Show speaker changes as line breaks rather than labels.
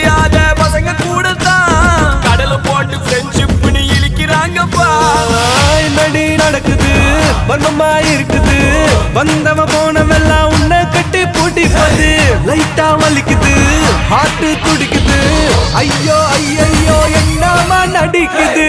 தெரியாத பசங்க கூட தான் கடல போட்டு ஃப்ரெண்ட்ஷிப்னு இழிக்கிறாங்கப்பா.
என்னடி நடக்குது வர்மமா இருக்குது வந்தவ போனவெல்லாம் உன்னை கட்டி பூட்டி போது லைட்டா வலிக்குது ஹார்ட் துடிக்குது ஐயோ ஐயோ என்னமா நடிக்குது